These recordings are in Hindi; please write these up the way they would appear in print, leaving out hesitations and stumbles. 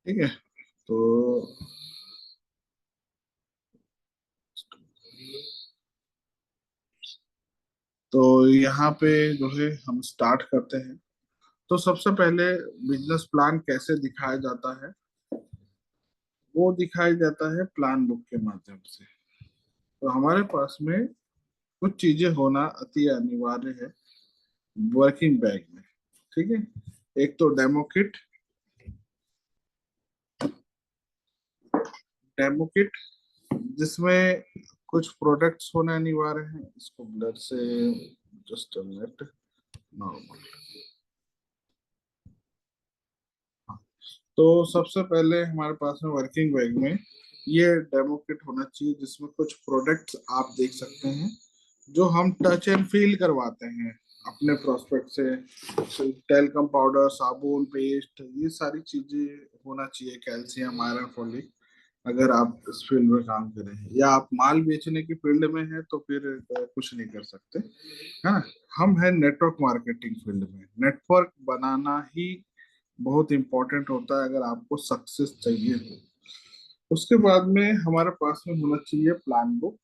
ठीक है। तो तो यहाँ पे जो है हम स्टार्ट करते हैं। तो सबसे पहले बिजनेस प्लान कैसे दिखाया जाता है, वो दिखाया जाता है प्लान बुक के माध्यम से। तो हमारे पास में कुछ चीजें होना अति अनिवार्य है वर्किंग बैग में। ठीक है। एक तो डेमो किट। डेमो किट जिसमें कुछ प्रोडक्ट्स होना अनिवार्य है। इसको ब्लर से जस्ट मिनट, नॉर्मल। तो सबसे पहले हमारे पास में वर्किंग बैग में ये डेमो किट होना चाहिए, जिसमें कुछ प्रोडक्ट्स आप देख सकते हैं जो हम टच एंड फील करवाते हैं अपने प्रोस्पेक्ट से। टेल्कम पाउडर, साबुन, पेस्ट, ये सारी चीजें होना चाहिए। Calcium, iron, folic. अगर आप इस फील्ड में काम कर रहे हैं या आप माल बेचने की फील्ड में हैं तो फिर कुछ नहीं कर सकते, है ना। हम हैं नेटवर्क मार्केटिंग फील्ड में। नेटवर्क बनाना ही बहुत इंपॉर्टेंट होता है अगर आपको सक्सेस चाहिए तो। उसके बाद में हमारे पास में होना चाहिए प्लान बुक।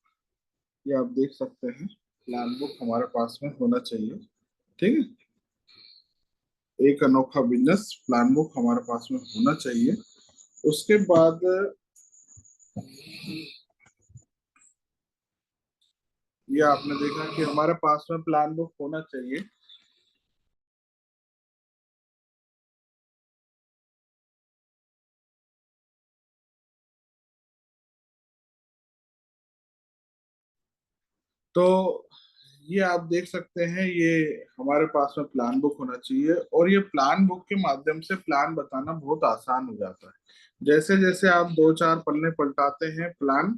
ये आप देख सकते हैं, प्लान बुक हमारे पास में होना चाहिए। ठीक है। एक अनोखा बिजनेस प्लान बुक हमारे पास में होना चाहिए। उसके बाद ये आपने देखा कि हमारे पास में प्लान बुक होना चाहिए। तो ये आप देख सकते हैं, ये हमारे पास में प्लान बुक होना चाहिए। और ये प्लान बुक के माध्यम से प्लान बताना बहुत आसान हो जाता है। जैसे जैसे आप दो चार पन्ने पलटाते हैं, प्लान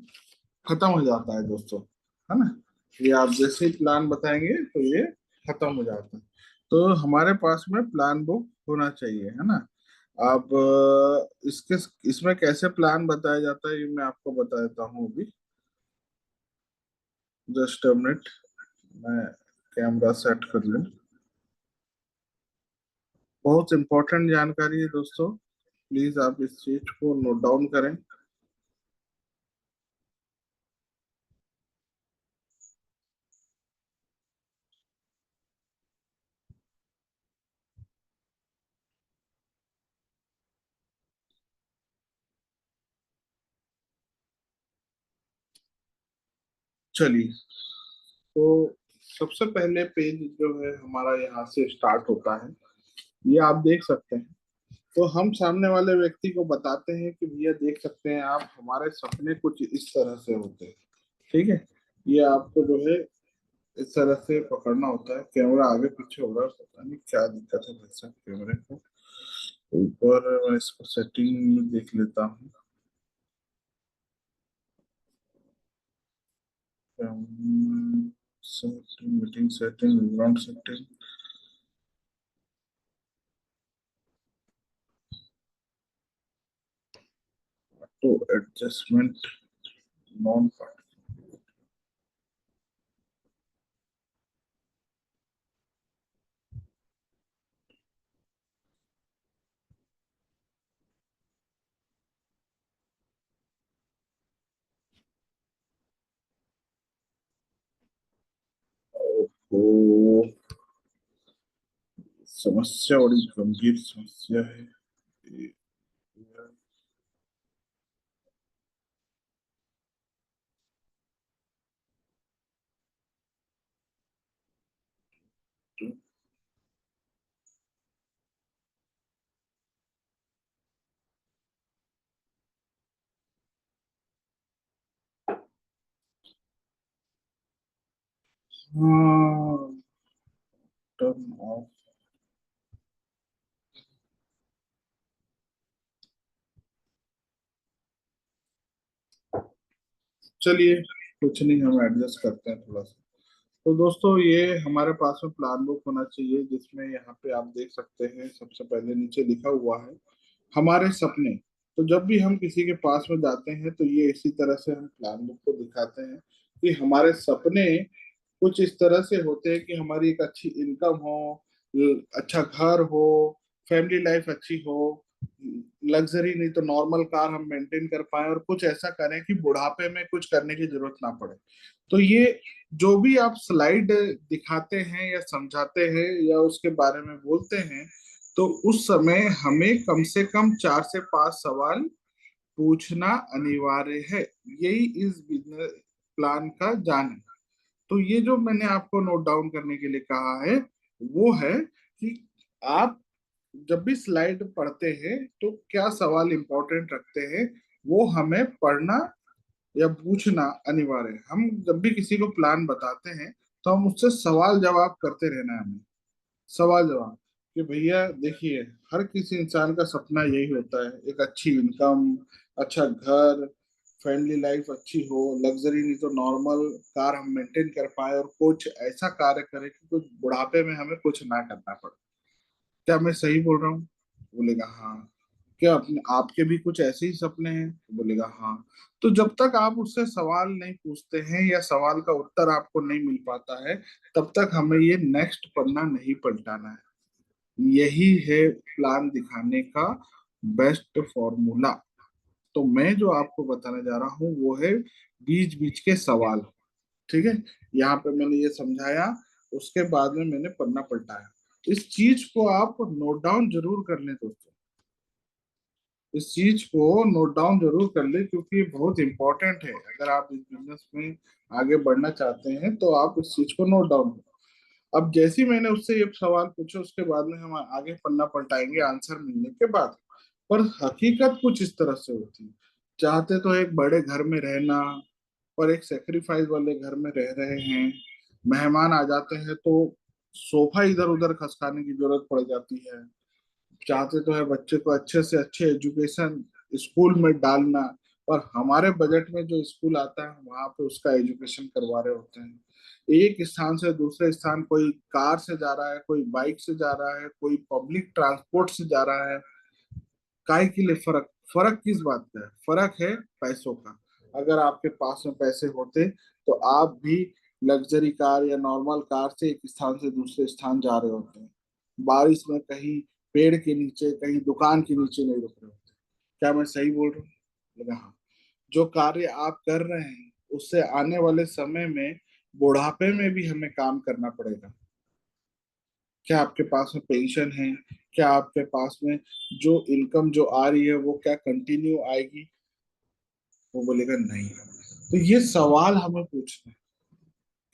खत्म हो जाता है दोस्तों, है ना। ये आप जैसे ही प्लान बताएंगे तो ये खत्म हो जाता है। तो हमारे पास में प्लान बुक होना चाहिए, है ना। अब इसके इसमें कैसे प्लान बताया जाता है ये मैं आपको बता देता हूँ अभी। जस्ट अ मिनट, मैं कैमरा सेट कर लूँ। बहुत इंपॉर्टेंट जानकारी है दोस्तों, प्लीज आप इस चीज को नोट डाउन करें। चलिए। तो सबसे पहले पेज जो है हमारा यहाँ से स्टार्ट होता है, ये आप देख सकते हैं। तो हम सामने वाले व्यक्ति को बताते हैं कि भैया देख सकते हैं आप, हमारे सपने कुछ इस तरह से होते हैं। ठीक है। ये आपको जो है इस तरह से पकड़ना होता है। कैमरा आगे पीछे हो रहा है, पता नहीं क्या दिक्कत है भाई साहब कैमरे को। ऊपर मैं इसको सेटिंग में देख लेता हूँ। Setting, meeting setting, background setting, तो एडजस्टमेंट, नॉन पार्ट। तो समस्या बड़ी गंभीर समस्या है। हाँ, टर्न ऑफ। चलिए, कुछ नहीं, हम एडजस्ट करते हैं थोड़ा सा। तो दोस्तों ये हमारे पास में प्लान बुक होना चाहिए, जिसमें यहाँ पे आप देख सकते हैं सबसे पहले नीचे लिखा हुआ है हमारे सपने। तो जब भी हम किसी के पास में जाते हैं तो ये इसी तरह से हम प्लान बुक को दिखाते हैं कि हमारे सपने कुछ इस तरह से होते हैं कि हमारी एक अच्छी इनकम हो, अच्छा घर हो, फैमिली लाइफ अच्छी हो, लग्जरी नहीं तो नॉर्मल कार हम मेंटेन कर पाए और कुछ ऐसा करें कि बुढ़ापे में कुछ करने की जरूरत ना पड़े। तो ये जो भी आप स्लाइड दिखाते हैं या समझाते हैं या उसके बारे में बोलते हैं, तो उस समय हमें कम से कम 4 से 5 सवाल पूछना अनिवार्य है। यही इस बिजनेस प्लान का जान है। तो ये जो मैंने आपको नोट डाउन करने के लिए कहा है वो है कि आप जब भी स्लाइड पढ़ते हैं तो क्या सवाल इंपॉर्टेंट रखते हैं, वो हमें पढ़ना या पूछना अनिवार्य है। हम जब भी किसी को प्लान बताते हैं तो हम उससे सवाल जवाब करते रहना है हमें। सवाल जवाब कि भैया देखिए, हर किसी इंसान का सपना यही होता है, एक अच्छी इनकम, अच्छा घर, फैमिली लाइफ अच्छी हो, लग्जरी नहीं तो नॉर्मल कार हम मेंटेन कर पाए और कुछ ऐसा कार्य करें कि कुछ बुढ़ापे में हमें कुछ ना करना पड़े। क्या मैं सही बोल रहा हूँ? बोलेगा हाँ। क्या अपने आपके भी कुछ ऐसे ही सपने हैं? तो बोलेगा हाँ। तो जब तक आप उससे सवाल नहीं पूछते हैं या सवाल का उत्तर आपको नहीं मिल पाता है, तब तक हमें ये नेक्स्ट पन्ना नहीं पलटाना है। यही है प्लान दिखाने का बेस्ट फॉर्मूला। तो मैं जो आपको बताने जा रहा हूँ वो है बीच बीच के सवाल। ठीक है, यहाँ पे मैंने ये समझाया, उसके बाद में मैंने पन्ना पलटाया। इस चीज को आप नोट डाउन जरूर कर लें दोस्तों। इस चीज को नोट डाउन जरूर कर ले, क्योंकि ये बहुत इंपॉर्टेंट है। अगर आप इस बिजनेस में आगे बढ़ना चाहते हैं तो आप इस चीज को नोट डाउन करो। अब जैसे ही मैंने उससे ये सवाल पूछे उसके बाद में हम आगे पन्ना पलटाएंगे आंसर मिलने के बाद। पर हकीकत कुछ इस तरह से होती है। चाहते तो एक बड़े घर में रहना, पर एक सेक्रीफाइस वाले घर में रह रहे हैं। मेहमान आ जाते हैं तो सोफा इधर उधर खसकाने की जरूरत पड़ जाती है। चाहते तो है बच्चे को अच्छे से अच्छे एजुकेशन स्कूल में डालना, और हमारे बजट में जो स्कूल आता है वहां पे उसका एजुकेशन करवा रहे होते हैं। एक स्थान से दूसरे स्थान कोई कार से जा रहा है, कोई बाइक से जा रहा है, कोई पब्लिक ट्रांसपोर्ट से जा रहा है। काय के लिए फर्क? फर्क किस बात का है? फर्क है पैसों का। अगर आपके पास में पैसे होते तो आप भी लग्जरी कार या नॉर्मल कार से एक स्थान से दूसरे स्थान जा रहे होते हैं। बारिश में कहीं पेड़ के नीचे, कहीं दुकान के नीचे नहीं रुक रहे होते। क्या मैं सही बोल रहा हूँ? लगा हाँ। जो कार्य आप कर रहे हैं उससे आने वाले समय में बुढ़ापे में भी हमें काम करना पड़ेगा। क्या आपके पास में पेंशन है? क्या आपके पास में जो इनकम जो आ रही है वो क्या कंटिन्यू आएगी? वो बोलेगा नहीं। तो ये सवाल हमें पूछना है।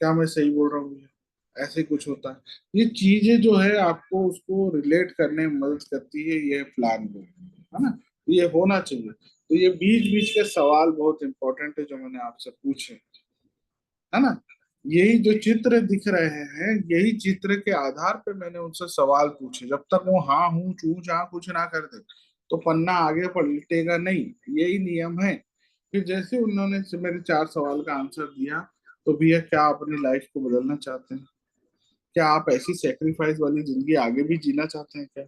क्या मैं सही बोल रहा हूँ भैया? ऐसे कुछ होता है। ये चीजें जो है आपको उसको रिलेट करने में मदद करती है, ये प्लान को, है ना? ये होना चाहिए। तो ये बीच बीच के सवाल बहुत इंपॉर्टेंट है जो मैंने आपसे पूछे, है ना? यही जो चित्र दिख रहे हैं, यही चित्र के आधार पे मैंने उनसे सवाल पूछे। जब तक वो हाँ हूँ चू जहाँ कुछ ना कर दे तो पन्ना आगे पलटेगा नहीं। यही नियम है। फिर जैसे उन्होंने से मेरे 4 सवाल का आंसर दिया, तो भैया क्या आप अपनी लाइफ को बदलना चाहते हैं? क्या आप ऐसी सेक्रीफाइस वाली जिंदगी आगे भी जीना चाहते हैं क्या?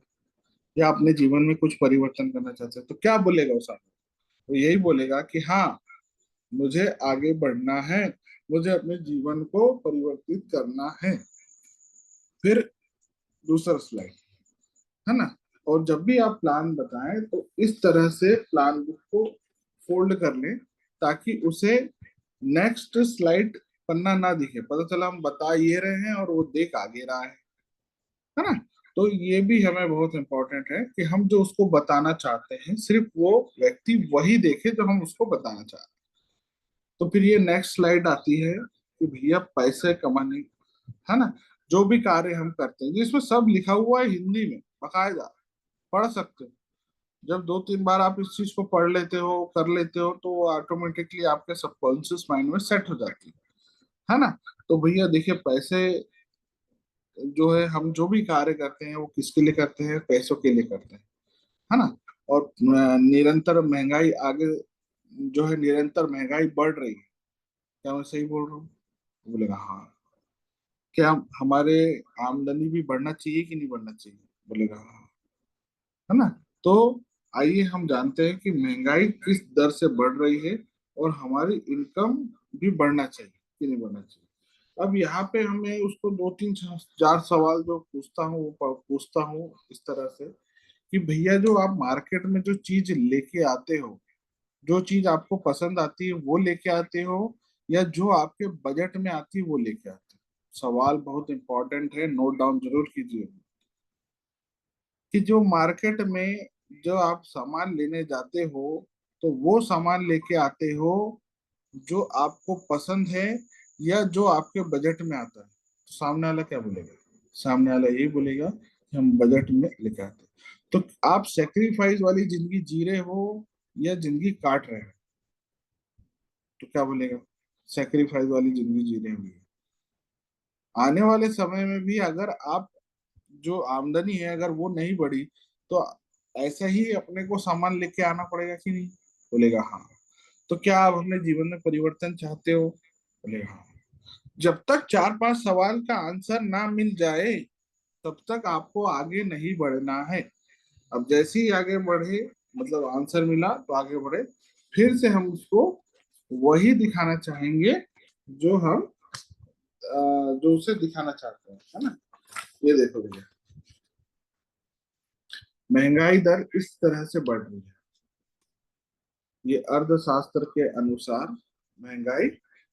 या अपने जीवन में कुछ परिवर्तन करना चाहते हैं? तो क्या बोलेगा उस आदमी? तो यही बोलेगा कि हाँ, मुझे आगे बढ़ना है, मुझे अपने जीवन को परिवर्तित करना है। फिर दूसरा स्लाइड, है ना? और जब भी आप प्लान बताएं तो इस तरह से प्लान बुक को फोल्ड कर लें ताकि उसे नेक्स्ट स्लाइड पन्ना ना दिखे, पता चला हम बता ये रहे हैं और वो देख आगे रहा है ना? तो ये भी हमें बहुत इंपॉर्टेंट है कि हम जो उसको बताना चाहते हैं सिर्फ वो व्यक्ति वही देखे जो हम उसको बताना चाहते हैं। तो फिर ये नेक्स्ट स्लाइड आती है कि भैया पैसे कमाने, है ना, जो भी कार्य हम करते हैं जिसमें सब लिखा हुआ है हिंदी में बकायदा, पढ़ सकते हो। जब 2-3 बार आप इस चीज को पढ़ लेते हो, कर लेते हो, तो ऑटोमेटिकली आपके सबकॉन्शियस माइंड में सेट हो जाती है ना? तो भैया देखिए, पैसे जो है, हम जो भी कार्य करते हैं वो किसके लिए करते हैं? पैसों के लिए करते हैं, है ना? और निरंतर महंगाई आगे जो है, निरंतर महंगाई बढ़ रही है। क्या मैं सही बोल रहा हूँ? बोलेगा हाँ। क्या हमारे आमदनी भी बढ़ना चाहिए कि नहीं बढ़ना चाहिए? बोलेगा हाँ, है ना? तो आइए हम जानते हैं कि महंगाई किस दर से बढ़ रही है और हमारी इनकम भी बढ़ना चाहिए कि नहीं बढ़ना चाहिए। अब यहाँ पे हमें उसको 2-3-4 सवाल जो पूछता हूँ वो पूछता हूँ इस तरह से कि भैया जो आप मार्केट में जो चीज लेके आते हो, जो चीज आपको पसंद आती है वो लेके आते हो, या जो आपके बजट में आती है वो लेके आते हो। सवाल बहुत इंपॉर्टेंट है, नोट डाउन जरूर कीजिए कि जो मार्केट में जो आप सामान लेने जाते हो, तो वो सामान लेके आते हो जो आपको पसंद है या जो आपके बजट में आता है। तो सामने वाला क्या बोलेगा? सामने वाला यही बोलेगा कि हम बजट में लेके आते हैं। तो आप सेक्रीफाइस वाली जिंदगी जी रहे हो या जिंदगी काट रहे हो? तो क्या बोलेगा? सेक्रीफाइस वाली जिंदगी जी रहे होंगे। आने वाले समय में भी अगर आप जो आमदनी है अगर वो नहीं बढ़ी, तो ऐसा ही अपने को सामान लेके आना पड़ेगा कि नहीं? बोलेगा हाँ। तो क्या आप अपने जीवन में परिवर्तन चाहते हो? बोलेगा हाँ। जब तक चार पांच सवाल का आंसर ना मिल जाए, तब तक आपको आगे नहीं बढ़ना है। अब जैसे ही आगे बढ़े, मतलब आंसर मिला तो आगे बढ़े, फिर से हम उसको वही दिखाना चाहेंगे जो हम जो उसे दिखाना चाहते हैं, है ना? ये देखो भैया, महंगाई दर इस तरह से बढ़ रही है। ये अर्थशास्त्र के अनुसार महंगाई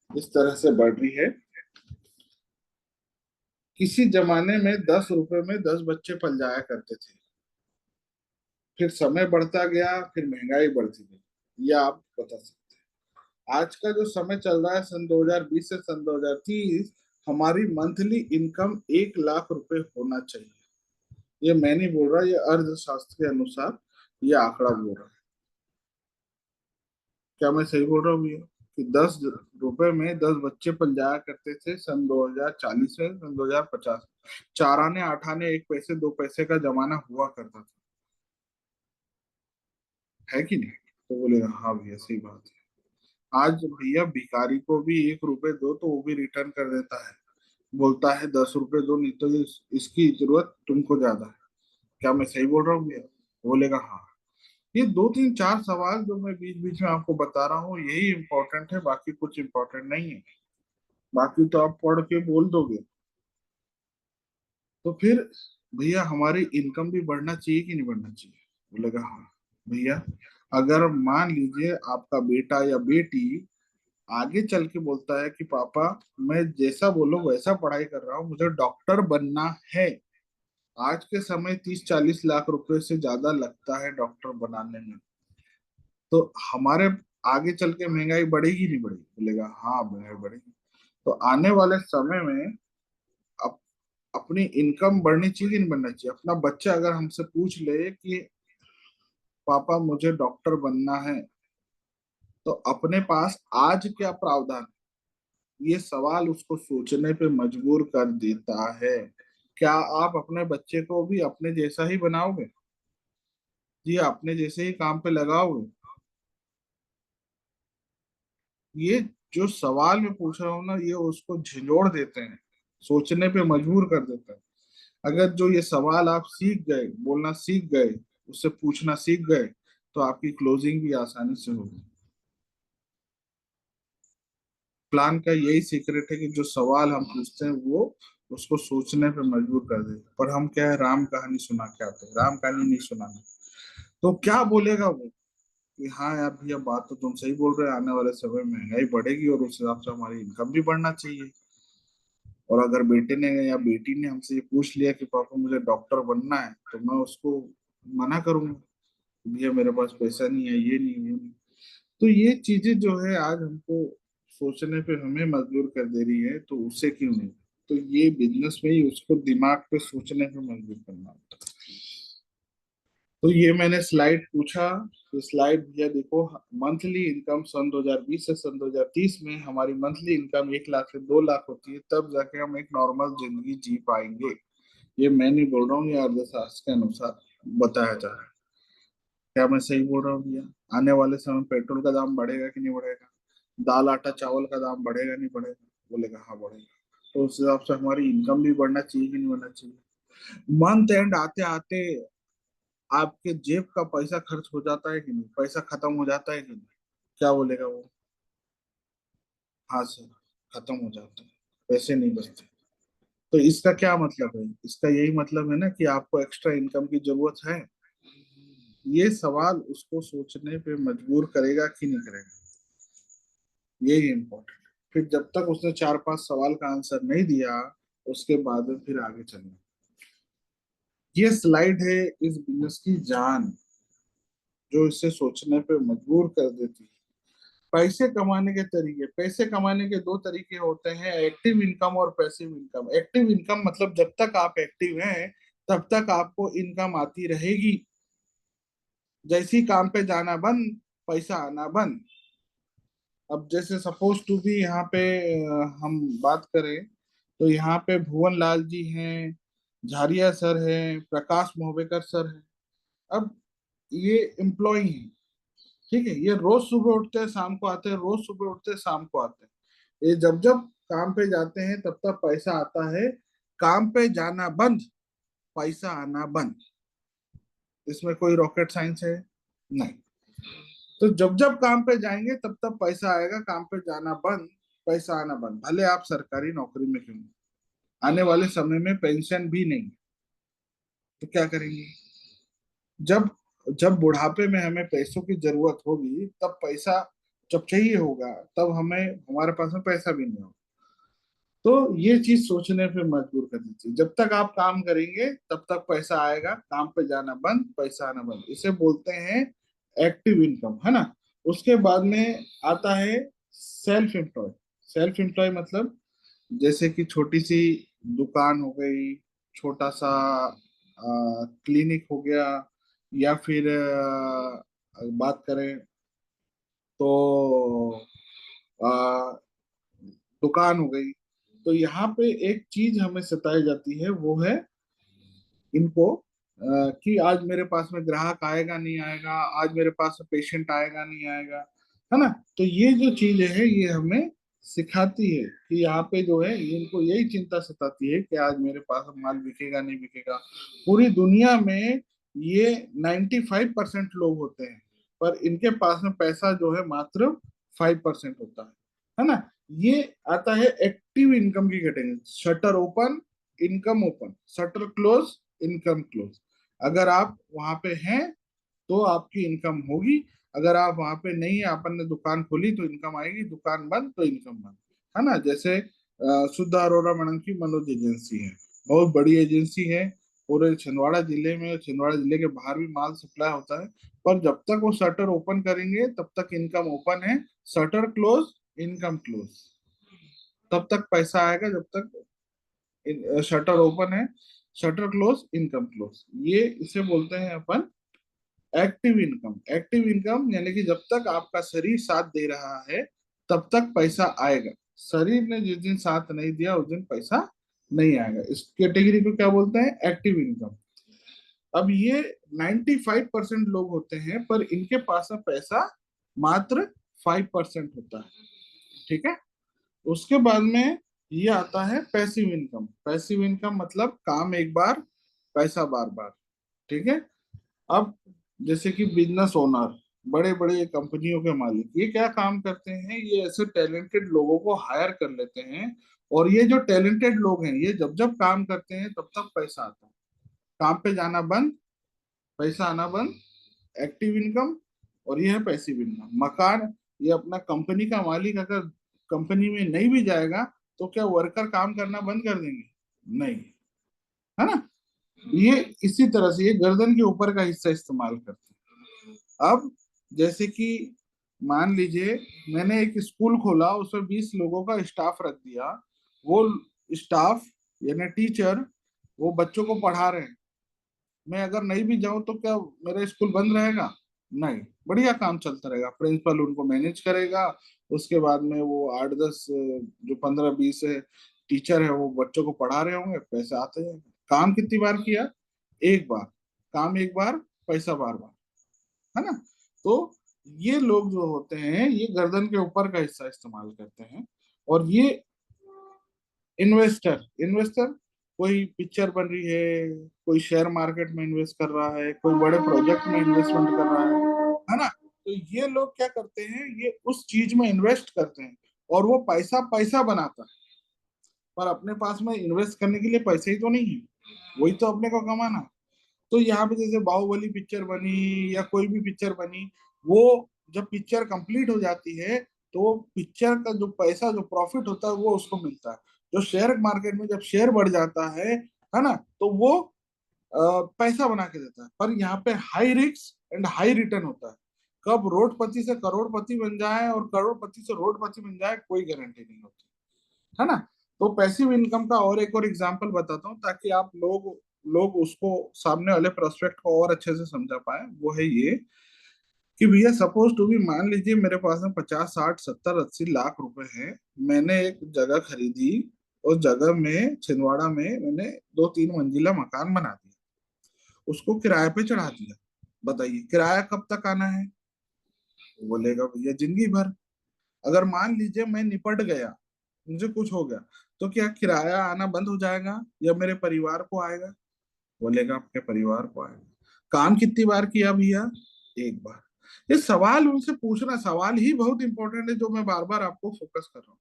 इस तरह से बढ़ रही है। किसी जमाने में 10 रुपए में 10 बच्चे पल जाया करते थे। फिर समय बढ़ता गया, फिर महंगाई बढ़ती गई। ये आप बता सकते हैं। आज का जो समय चल रहा है, सन 2020 से सन 2030, हमारी मंथली इनकम 1 लाख रुपए होना चाहिए। ये मैं नहीं बोल रहा, ये अर्थशास्त्र के अनुसार ये आंकड़ा बोल रहा है। क्या मैं सही बोल रहा हूँ भैया? कि 10 रुपए में 10 बच्चे पल जाया करते थे सन 2040 में, सन 2050। 4 आने 8 आने 1 पैसे 2 पैसे का जमाना हुआ करता था, है कि नहीं? तो बोले हाँ भैया सही बात है। आज भैया भिखारी को भी 1 रुपए दो तो वो भी रिटर्न कर देता है, बोलता है 10 रुपए दो, नहीं तो इसकी जरूरत तुमको ज्यादा है। क्या मैं सही बोल रहा हूँ भैया? बोलेगा हाँ। ये दो तीन चार सवाल जो मैं बीच बीच में आपको बता रहा हूँ, यही इंपॉर्टेंट है, बाकी कुछ इंपॉर्टेंट नहीं है। बाकी तो आप पढ़ के बोल दोगे। तो फिर भैया हमारी इनकम भी बढ़ना चाहिए कि नहीं बढ़ना चाहिए? बोलेगा हाँ। भैया अगर मान लीजिए आपका बेटा या बेटी आगे चल के बोलता है कि पापा मैं जैसा बोलो वैसा पढ़ाई कर रहा हूँ, मुझे डॉक्टर बनना है। आज के समय 30-40 लाख रुपए से ज्यादा लगता है डॉक्टर बनाने में। तो हमारे आगे चल के महंगाई बढ़ेगी नहीं बढ़ेगी? बोलेगा हाँ महंगाई बढ़ेगी। तो आने वाले समय में अप, अपनी इनकम बढ़नी चाहिए कि नहीं बढ़ना चाहिए? अपना बच्चा अगर हमसे पूछ ले कि पापा मुझे डॉक्टर बनना है, तो अपने पास आज क्या प्रावधान है? ये सवाल उसको सोचने पे मजबूर कर देता है। क्या आप अपने बच्चे को भी अपने जैसा ही बनाओगे? जी अपने जैसे ही काम पे लगाओगे? ये जो सवाल मैं पूछ रहा हूँ ना, ये उसको झिंझोड़ देते हैं, सोचने पे मजबूर कर देता है। अगर जो ये सवाल आप सीख गए, बोलना सीख गए, उससे पूछना सीख गए, तो आपकी क्लोजिंग भी आसानी से होगी। प्लान का यही सीक्रेट है कि जो सवाल हम पूछते हैं वो उसको सोचने पे मजबूर कर दे। पर हम क्या है, राम कहानी सुना के आते हैं, राम कहानी नहीं सुनाना। तो क्या बोलेगा वो कि हाँ यार भैया बात तो तुम सही बोल रहे हो, आने वाले समय में महंगाई बढ़ेगी और उस हिसाब से हमारी इनकम भी बढ़ना चाहिए। और अगर बेटे ने या बेटी ने हमसे ये पूछ लिया कि पापा मुझे डॉक्टर बनना है, तो मैं उसको मना करूंगा, भैया मेरे पास पैसा नहीं है, ये नहीं ये नहीं। तो ये चीजें जो है आज हमको सोचने पे हमें मजबूर कर दे रही है, तो उससे क्यों नहीं? तो ये बिजनेस में ही उसको दिमाग पे सोचने पे मजबूर करना होता है। तो ये मैंने स्लाइड पूछा, तो स्लाइड भैया देखो, मंथली इनकम सन 2020 से सन 2030 में हमारी मंथली इनकम 1 लाख से 2 लाख होती है, तब जाके हम एक नॉर्मल जिंदगी जी पाएंगे। ये मैं नहीं बोल रहा हूँ, ये अर्थशास्त्र के अनुसार बताया जा रहा है। क्या मैं सही बोल रहा हूँ भैया? आने वाले समय में पेट्रोल का दाम बढ़ेगा कि नहीं बढ़ेगा? दाल आटा चावल का दाम बढ़ेगा नहीं बढ़ेगा? बोलेगा हाँ बढ़ेगा। तो उस हिसाब से हमारी इनकम भी बढ़ना चाहिए कि नहीं बढ़ना चाहिए? मंथ एंड आते आते आपके जेब का पैसा खर्च हो जाता है कि नहीं, पैसा खत्म हो जाता है कि नहीं? क्या बोलेगा वो? हाँ सर, खत्म हो जाता है, पैसे नहीं बचते। तो इसका क्या मतलब है? इसका यही मतलब है ना कि आपको एक्स्ट्रा इनकम की जरूरत है। ये सवाल उसको सोचने पे मजबूर करेगा कि नहीं करेगा, यही इम्पोर्टेंट। फिर जब तक उसने 4-5 सवाल का आंसर नहीं दिया, उसके बाद में फिर आगे चलना। ये स्लाइड है इस बिजनेस की जान, जो इसे सोचने पे मजबूर कर देती है। पैसे कमाने के तरीके, पैसे कमाने के दो तरीके होते हैं, एक्टिव इनकम और पैसिव इनकम। एक्टिव इनकम मतलब जब तक आप एक्टिव हैं तब तक आपको इनकम आती रहेगी। जैसी काम पे जाना बंद, पैसा आना बंद। अब जैसे सपोज टू भी यहाँ पे हम बात करें तो यहाँ पे भुवन लाल जी हैं, झारिया सर हैं, प्रकाश मोहबेकर सर हैं। अब ये एम्प्लॉय हैं, ठीक है, ये रोज सुबह उठते हैं शाम को आते हैं, रोज सुबह उठते हैं शाम को आते हैं। ये जब जब काम पे जाते हैं तब तब पैसा आता है। काम पे जाना बंद, पैसा आना बंद। इसमें कोई रॉकेट साइंस है? नहीं। तो जब जब काम पे जाएंगे तब तब पैसा आएगा, काम पे जाना बंद, पैसा आना बंद। भले आप सरकारी नौकरी में क्यों नहीं, आने वाले समय में पेंशन भी नहीं, तो क्या करेंगे? जब जब बुढ़ापे में हमें पैसों की जरूरत होगी तब पैसा, जब चाहिए होगा तब हमें, हमारे पास में पैसा भी नहीं होगा। तो ये चीज सोचने पे मजबूर कर दीजिए, जब तक आप काम करेंगे तब तक पैसा आएगा, काम पे जाना बंद, पैसा आना बंद। इसे बोलते हैं एक्टिव इनकम, है ना। उसके बाद में आता है सेल्फ एम्प्लॉय। सेल्फ एम्प्लॉय मतलब जैसे कि छोटी सी दुकान हो गई, छोटा सा क्लिनिक हो गया, या फिर बात करें तो आ, दुकान हो गई। तो यहाँ पे एक चीज हमें सताई जाती है, वो है इनको कि आज मेरे पास में ग्राहक आएगा नहीं आएगा, आज मेरे पास में पेशेंट आएगा नहीं आएगा, है ना। तो ये जो चीज है ये हमें सिखाती है कि यहाँ पे जो है इनको यही चिंता सताती है कि आज मेरे पास माल बिकेगा नहीं बिकेगा। पूरी दुनिया में ये 95% लोग होते हैं, पर इनके पास में पैसा जो है मात्र 5% होता है ना। ये आता है एक्टिव इनकम की category. Shutter open, income open, shutter close, income close. अगर आप वहां पे हैं तो आपकी इनकम होगी, अगर आप वहां पे नहीं है, अपन ने दुकान खोली तो इनकम आएगी, दुकान बंद तो इनकम बंद, है ना। जैसे सुधा अरोड़ा मैडम की मनोज एजेंसी है, बहुत बड़ी एजेंसी है, पूरे छिंदवाड़ा जिले में, छिंदवाड़ा जिले के बाहर भी माल सप्लाई होता है। पर जब तक वो शटर ओपन करेंगे तब तक इनकम ओपन है, शटर क्लोज, इनकम क्लोज। तब तक पैसा आएगा जब तक शटर ओपन है, शटर क्लोज, इनकम क्लोज। ये इसे बोलते हैं अपन एक्टिव इनकम। एक्टिव इनकम यानी कि जब तक आपका शरीर साथ दे रहा है तब तक पैसा आएगा। शरीर ने जिस दिन साथ नहीं दिया उस दिन पैसा नहीं आएगा। इस कैटेगरी को क्या बोलते हैं? Active income. अब ये 95% लोग होते हैं पर इनके पास में पैसा मात्र 5% होता है, ठीक है। उसके बाद में ये आता है पैसिव इनकम। पैसिव इनकम मतलब काम एक बार, पैसा बार बार, ठीक है। अब जैसे कि बिजनेस ओनर, बड़े बड़े कंपनियों के मालिक, ये क्या काम करते हैं? ये ऐसे टैलेंटेड लोगों को हायर कर लेते हैं, और ये जो टैलेंटेड लोग हैं ये जब जब काम करते हैं तब तब पैसा आता है। काम पे जाना बंद, पैसा आना बंद। Active income. और ये है पैसिव इनकम। मकान, ये अपना कंपनी का मालिक अगर कंपनी में नहीं भी जाएगा तो क्या वर्कर काम करना बंद कर देंगे? नहीं, है ना। ये इसी तरह से ये गर्दन के ऊपर का हिस्सा इस्तेमाल करते हैं। अब जैसे कि मान लीजिए मैंने एक स्कूल खोला, उसमें 20 लोगों का स्टाफ रख दिया। वो स्टाफ यानी टीचर वो बच्चों को पढ़ा रहे हैं। मैं अगर नहीं भी जाऊं तो क्या मेरा स्कूल बंद रहेगा? नहीं, बढ़िया काम चलता रहेगा। प्रिंसिपल उनको मैनेज करेगा, उसके बाद में वो 8-10 जो 15-20 टीचर है वो बच्चों को पढ़ा रहे होंगे, पैसे आते हैं। काम कितनी बार किया? एक बार। काम एक बार, पैसा बार बार, है ना। तो ये लोग जो होते हैं ये गर्दन के ऊपर का हिस्सा इस्तेमाल करते हैं। और ये इन्वेस्टर, इन्वेस्टर कोई पिक्चर बन रही है, कोई शेयर मार्केट में इन्वेस्ट कर रहा है, कोई बड़े प्रोजेक्ट में इन्वेस्टमेंट कर रहा है ना। तो ये लोग क्या करते हैं? ये उस चीज में इन्वेस्ट करते हैं और वो पैसा पैसा बनाता है। पर अपने पास में इन्वेस्ट करने के लिए पैसे ही तो नहीं है, वही तो अपने को कमाना है। तो यहाँ पे जैसे बाहुबली पिक्चर बनी या कोई भी पिक्चर बनी, वो जब पिक्चर कंप्लीट हो जाती है तो पिक्चर का जो पैसा, जो प्रॉफिट होता है वो उसको मिलता है। जो शेयर मार्केट में जब शेयर बढ़ जाता है ना, तो वो पैसा बना के देता है। पर यहाँ पे high risk and high return होता है। कब रोडपति से करोड़पति बन जाए और करोड़पति से रोडपति बन जाए, कोई गारंटी नहीं होती, है ना। तो पैसिव इनकम का और एग्जांपल बताता हूँ ताकि आप लोग लोग उसको, सामने वाले प्रोस्पेक्ट को और अच्छे से समझा पाए। वो है ये कि भैया सपोज टू बी, मान लीजिए मेरे पास में 50 60 70 80 लाख रुपए हैं। मैंने एक जगह खरीदी, उस जगह में छिंदवाड़ा में मैंने 2 3 मंजिला मकान बना दिया, उसको किराए पे चढ़ा दिया। बताइए किराया कब तक आना है? बोलेगा भैया जिंदगी भर। अगर मान लीजिए मैं निपट गया, मुझे कुछ हो गया, तो क्या किराया आना बंद हो जाएगा या मेरे परिवार को आएगा? बोलेगा आपके परिवार को आएगा। काम कितनी बार किया भैया? एक बार। ये सवाल उनसे पूछना, सवाल ही बहुत इंपॉर्टेंट है, जो मैं बार बार आपको फोकस कर रहा हूँ,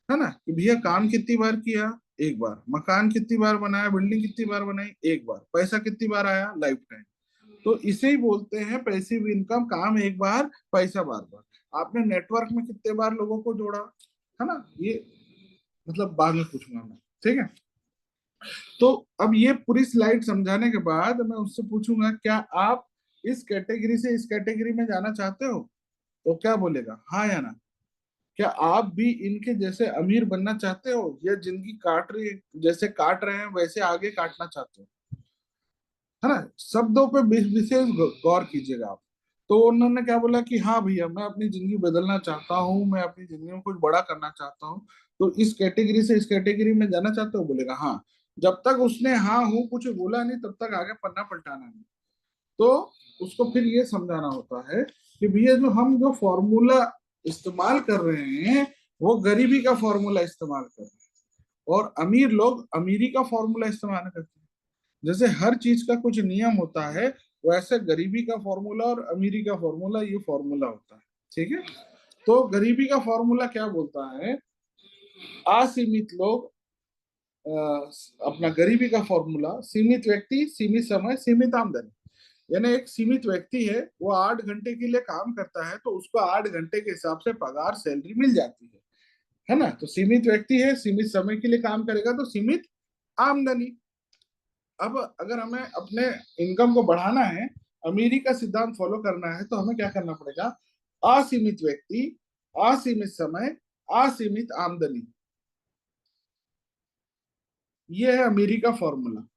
है ना। कि भैया काम कितनी बार किया? एक बार। मकान कितनी बार बनाया, बिल्डिंग कितनी बार बनाई? एक बार। पैसा कितनी बार आया? Life time. तो इसे ही बोलते हैं पैसिव इनकम। काम एक बार, पैसा बार बार। आपने नेटवर्क में कितने बार लोगों को जोड़ा, है ना, ये मतलब बाद में पूछूंगा मैं, ठीक है। तो अब ये पूरी स्लाइड समझाने के बाद मैं उससे पूछूंगा क्या आप इस कैटेगरी से इस कैटेगरी में जाना चाहते हो? तो क्या बोलेगा, हाँ या ना? क्या आप भी इनके जैसे अमीर बनना चाहते हो, या जिंदगी काट रही, जैसे काट रहे हैं वैसे आगे काटना चाहते हो, है ना। शब्दों पे विशेष गौर कीजिएगा आप। तो उन्होंने क्या बोला कि हाँ भैया मैं अपनी जिंदगी बदलना चाहता हूँ, मैं अपनी जिंदगी में कुछ बड़ा करना चाहता हूँ। तो इस कैटेगरी से इस कैटेगरी में जाना चाहते हो? बोलेगा हाँ। जब तक उसने हाँ हूँ कुछ बोला नहीं, तब तक आगे पन्ना पलटाना नहीं। तो उसको फिर ये समझाना होता है कि भैया जो हम जो फॉर्मूला इस्तेमाल कर रहे हैं, वो गरीबी का फॉर्मूला इस्तेमाल कर रहे हैं, और अमीर लोग अमीरी का फॉर्मूला इस्तेमाल करते हैं। जैसे हर चीज का कुछ नियम होता है, वैसे गरीबी का फॉर्मूला और अमीरी का फॉर्मूला, ये फॉर्मूला होता है, ठीक है। तो गरीबी का फॉर्मूला क्या बोलता है? असीमित लोग, अपना गरीबी का फॉर्मूला, सीमित व्यक्ति, सीमित समय, सीमित आमदनी। यानी एक सीमित व्यक्ति है, वो 8 घंटे के लिए काम करता है, तो उसको 8 घंटे के हिसाब से पगार, सैलरी मिल जाती है ना। तो सीमित व्यक्ति है, सीमित समय के लिए काम करेगा, तो सीमित आमदनी। अब अगर हमें अपने इनकम को बढ़ाना है, अमीरी का सिद्धांत फॉलो करना है, तो हमें क्या करना पड़ेगा? असीमित व्यक्ति, असीमित समय, असीमित आमदनी, ये है अमीरी का फॉर्मूला।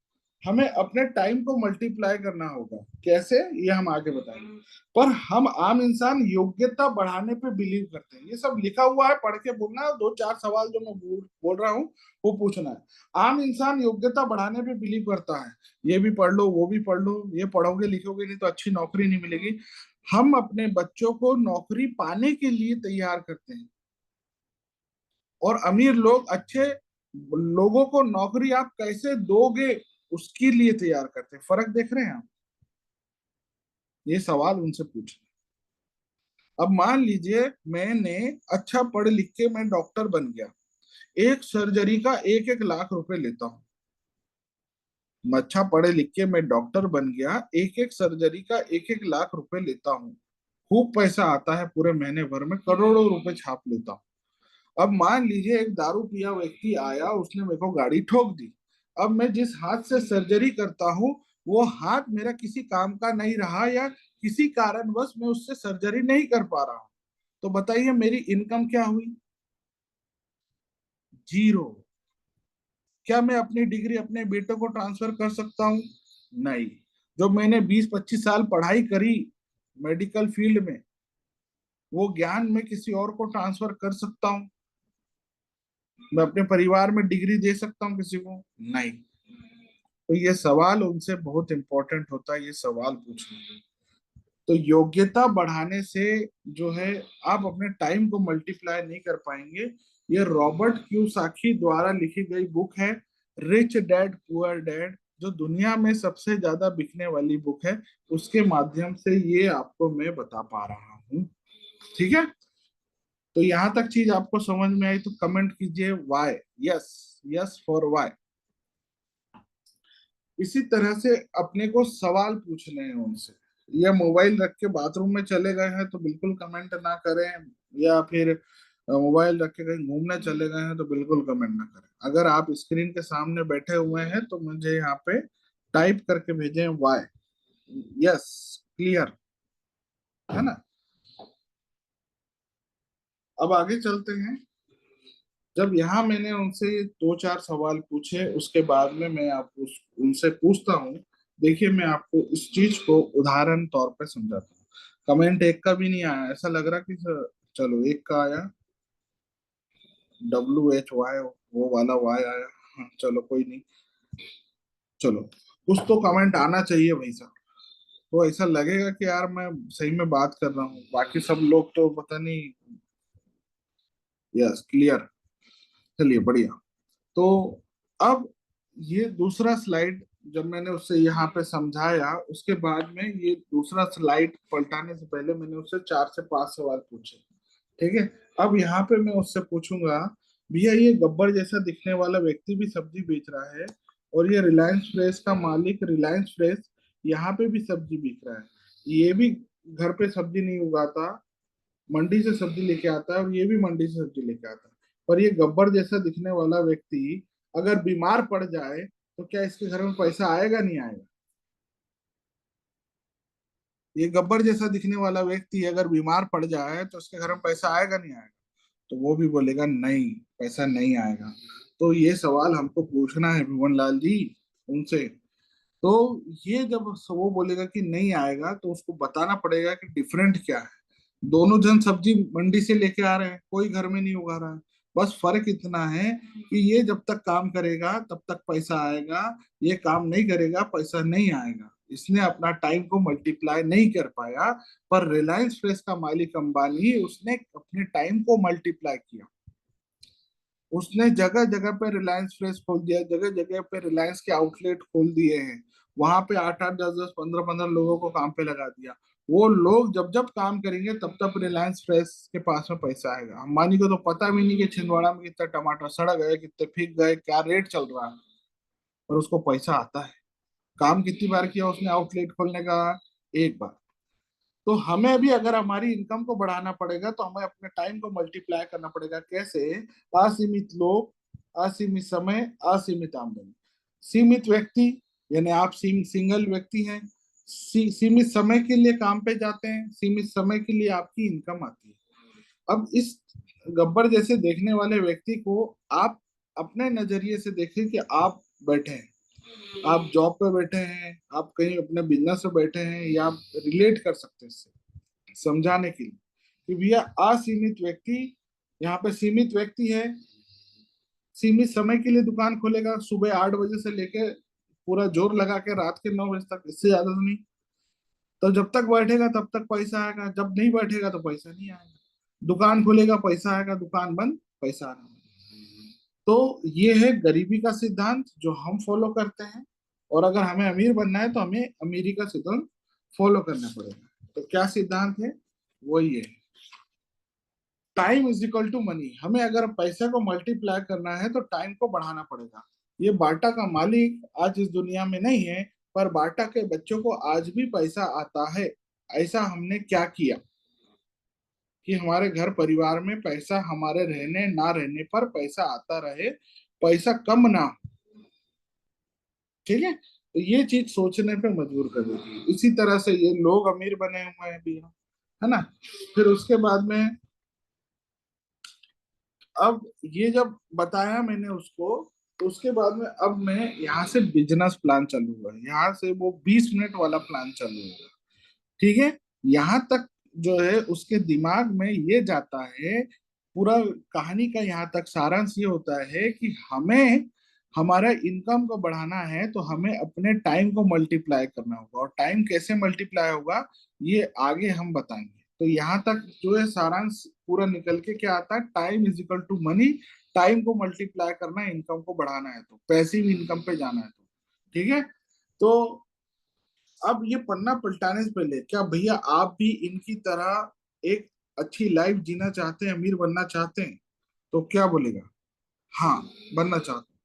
हमें अपने टाइम को मल्टीप्लाई करना होगा। कैसे, ये हम आगे बताएंगे। पर हम आम इंसान योग्यता बढ़ाने पे बिलीव करते हैं। ये सब लिखा हुआ है, पढ़ के बोलना है, 2 4 सवाल जो मैं बोल रहा हूँ वो पूछना है। आम इंसान योग्यता बढ़ाने पे बिलीव करता है। ये भी पढ़ लो, वो भी पढ़ लो, ये पढ़ोगे लिखोगे नहीं तो अच्छी नौकरी नहीं मिलेगी। हम अपने बच्चों को नौकरी पाने के लिए तैयार करते हैं, और अमीर लोग अच्छे लोगों को नौकरी आप कैसे दोगे उसके लिए तैयार करते हैं। फर्क देख रहे हैं आप? ये सवाल उनसे पूछना। अब मान लीजिए मैंने अच्छा पढ़ लिख के मैं डॉक्टर बन गया, एक सर्जरी का 1 1 लाख रुपए लेता हूँ। मैं अच्छा पढ़े लिख के मैं डॉक्टर बन गया, एक एक सर्जरी का 1 1 लाख रुपए लेता हूँ। खूब पैसा आता है, पूरे महीने भर में करोड़ों रुपए छाप लेता हूँ। अब मान लीजिए एक दारू पिया व्यक्ति आया, उसने मेरे को गाड़ी ठोक दी। अब मैं जिस हाथ से सर्जरी करता हूँ, वो हाथ मेरा किसी काम का नहीं रहा, या किसी कारणवश मैं उससे सर्जरी नहीं कर पा रहा हूँ। तो बताइए मेरी इनकम क्या हुई? जीरो। क्या मैं अपनी डिग्री अपने बेटे को ट्रांसफर कर सकता हूँ? नहीं। जो मैंने 20 25 साल पढ़ाई करी मेडिकल फील्ड में, वो ज्ञान मैं किसी और को ट्रांसफर कर सकता हूँ? मैं अपने परिवार में डिग्री दे सकता हूँ किसी को? नहीं। तो ये सवाल उनसे बहुत इंपॉर्टेंट होता है, ये सवाल पूछना। तो योग्यता बढ़ाने से जो है, आप अपने टाइम को मल्टीप्लाई नहीं कर पाएंगे। ये रॉबर्ट क्यूसाकी द्वारा लिखी गई बुक है, रिच डैड पुअर डैड, जो दुनिया में सबसे ज्यादा बिकने वाली बुक है। उसके माध्यम से ये आपको मैं बता पा रहा हूँ, ठीक है। तो यहां तक चीज आपको समझ में आई तो कमेंट कीजिए Y. Yes, yes for Y. इसी तरह से अपने को सवाल पूछने हैं उनसे। या मोबाइल रख के बाथरूम में चले गए हैं तो बिल्कुल कमेंट ना करें, या फिर मोबाइल रख के कहीं घूमने चले गए हैं तो बिल्कुल कमेंट ना करें। अगर आप स्क्रीन के सामने बैठे हुए हैं तो मुझे यहाँ पे टाइप करके भेजें वाई। यस, क्लियर है ना। अब आगे चलते हैं। जब यहाँ मैंने उनसे दो चार सवाल पूछे, उसके बाद में मैं उनसे पूछता हूँ। देखिए, मैं आपको इस चीज को उदाहरण तौर पे समझाता हूँ। कमेंट एक का भी नहीं आया, ऐसा लग रहा कि चलो एक का आया, WHY, वो वाला वाई आया। हाँ, चलो कोई नहीं। चलो, कुछ तो कमेंट आना चाहिए भाई साहब। तो ऐसा लगेगा कि यार मैं सही में बात कर रहा हूँ, बाकी सब लोग तो पता नहीं। Yes, clear. चलिए, बढ़िया। तो अब ये दूसरा स्लाइड जब मैंने उससे यहाँ पे समझाया, उसके बाद में ये दूसरा स्लाइड पलटाने से पहले मैंने उससे 4 से 5 सवाल पूछे। ठीक है। अब यहाँ पे मैं उससे पूछूंगा, भैया ये गब्बर जैसा दिखने वाला व्यक्ति भी सब्जी बेच रहा है, और ये रिलायंस फ्रेश का मालिक रिलायंस फ्रेश यहाँ पे भी सब्जी बेच रहा है। ये भी घर पे सब्जी नहीं उगाता, मंडी से सब्जी लेके आता है, और ये भी मंडी से सब्जी लेके आता है। पर ये गब्बर जैसा दिखने वाला व्यक्ति अगर बीमार पड़ जाए तो क्या इसके घर में पैसा आएगा, नहीं आएगा? ये गब्बर जैसा दिखने वाला व्यक्ति अगर बीमार पड़ जाए तो उसके घर में पैसा आएगा, नहीं आएगा? तो वो भी बोलेगा नहीं, पैसा नहीं आएगा। तो ये सवाल हमको पूछना है भुवन लाल जी उनसे। तो ये जब वो बोलेगा कि नहीं आएगा तो उसको बताना पड़ेगा कि डिफरेंट क्या है। दोनों जन सब्जी मंडी से लेके आ रहे हैं, कोई घर में नहीं उगा रहा है। बस फर्क इतना है कि ये जब तक काम करेगा तब तक पैसा आएगा, ये काम नहीं करेगा पैसा नहीं आएगा। इसने अपना टाइम को मल्टीप्लाई नहीं कर पाया। पर रिलायंस फ्रेश का मालिक अंबानी, उसने अपने टाइम को मल्टीप्लाई किया। उसने जगह जगह पे रिलायंस फ्रेश खोल दिया, जगह जगह पे रिलायंस के आउटलेट खोल दिए हैं। वहां पे 8 8 10 10 15 15 लोगों को काम पे लगा दिया। वो लोग जब जब काम करेंगे तब तब रिलायंस फ्रेश के पास में पैसा आएगा। अंबानी को तो पता भी नहीं कि छिंदवाड़ा में कितने टमाटर सड़ गए, कितने फीक गए, क्या रेट चल रहा है। और उसको पैसा आता है। काम कितनी बार किया उसने आउटलेट खोलने का? एक बार। तो हमें भी अगर हमारी इनकम को बढ़ाना पड़ेगा तो हमें अपने टाइम को मल्टीप्लाई करना पड़ेगा। कैसे? असीमित लोग, असीमित समय, असीमित आमदनी। सीमित व्यक्ति यानी आप सिंगल व्यक्ति हैं, सीमित समय के लिए काम पे जाते हैं, सीमित समय के लिए आपकी इनकम आती है। अब इस गब्बर जैसे देखने वाले व्यक्ति को आप अपने नजरिए से देखिए कि आप बैठे हैं, आप जॉब पे बैठे हैं, आप कहीं अपने बिजनेस पे बैठे हैं, या आप रिलेट कर सकते हैं इससे समझाने के लिए कि भैया असीमित व्यक्ति यहाँ पे सीमित व्यक्ति है। सीमित समय के लिए दुकान खोलेगा, सुबह 8 बजे से लेके पूरा जोर लगा के रात के 9 बजे तक, इससे ज्यादा तो नहीं। तो जब तक बैठेगा तब तक पैसा आएगा, जब नहीं बैठेगा तो पैसा नहीं आएगा। दुकान खोलेगा पैसा आएगा, दुकान बंद पैसा आएगा। तो ये है गरीबी का सिद्धांत जो हम फॉलो करते हैं। और अगर हमें अमीर बनना है तो हमें अमीरी का सिद्धांत फॉलो करना पड़ेगा। तो क्या सिद्धांत है? वही है, time is equal to money. हमें अगर पैसे को मल्टीप्लाई करना है तो टाइम को बढ़ाना पड़ेगा। ये बाटा का मालिक आज इस दुनिया में नहीं है, पर बाटा के बच्चों को आज भी पैसा आता है। ऐसा हमने क्या किया कि हमारे घर परिवार में पैसा, हमारे रहने ना रहने पर पैसा आता रहे, पैसा कम ना हो। ठीक है। तो ये चीज सोचने पे मजबूर कर देती है। इसी तरह से ये लोग अमीर बने हुए हैं भी, है ना। फिर उसके बाद में, अब ये जब बताया मैंने उसको, तो उसके बाद में अब मैं यहाँ से बिजनेस प्लान चालू हुआ, यहाँ से वो 20 मिनट वाला प्लान चालू हुआ। ठीक है। यहाँ तक जो है उसके दिमाग में ये जाता है, पूरा कहानी का यहाँ तक सारांश ये होता है कि हमें हमारा इनकम को बढ़ाना है तो हमें अपने टाइम को मल्टीप्लाई करना होगा। और टाइम कैसे मल्टीप्लाई होगा ये आगे हम बताएंगे। तो यहाँ तक जो है सारांश पूरा निकल के क्या आता है, time is equal to money. Time को मल्टीप्लाई करना है, इनकम को बढ़ाना है, तो पैसिव इनकम पे जाना है। तो ठीक है। तो अब ये पन्ना पलटाने से पहले, क्या भैया आप भी इनकी तरह एक अच्छी लाइफ जीना चाहते हैं, अमीर बनना चाहते हैं? तो क्या बोलेगा? हाँ, बनना चाहते हैं।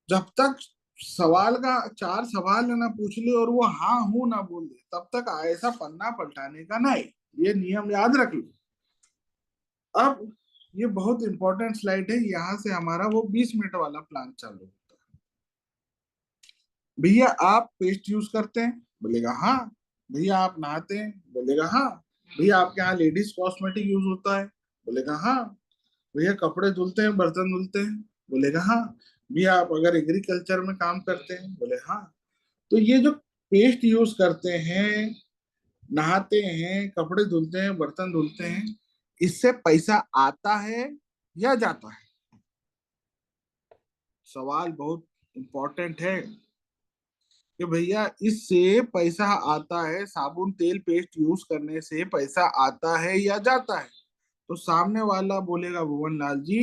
जब तक सवाल का चार सवाल ना पूछ ले और वो हाँ हूं ना बोल दे, तब तक ऐसा पन्ना पलटाने का नहीं। ये नियम याद रख लो। अब ये बहुत इंपॉर्टेंट स्लाइड है, यहाँ से हमारा वो 20 मिनट वाला प्लान चालू होता है। भैया आप पेस्ट यूज करते हैं? बोलेगा हाँ। भैया आप नहाते हैं? बोलेगा हाँ। भैया आपके यहाँ लेडीज कॉस्मेटिक यूज होता है? बोलेगा हाँ। भैया कपड़े धुलते हैं, बर्तन धुलते हैं? बोलेगा हाँ। भैया आप अगर एग्रीकल्चर में काम करते हैं? बोले हाँ। तो ये जो पेस्ट यूज करते हैं, नहाते हैं, कपड़े धुलते हैं, बर्तन धुलते हैं, इससे पैसा आता है या जाता है? सवाल बहुत इंपॉर्टेंट है कि भैया इससे पैसा आता है, साबुन तेल पेस्ट यूज करने से पैसा आता है या जाता है? तो सामने वाला बोलेगा भुवन लाल जी,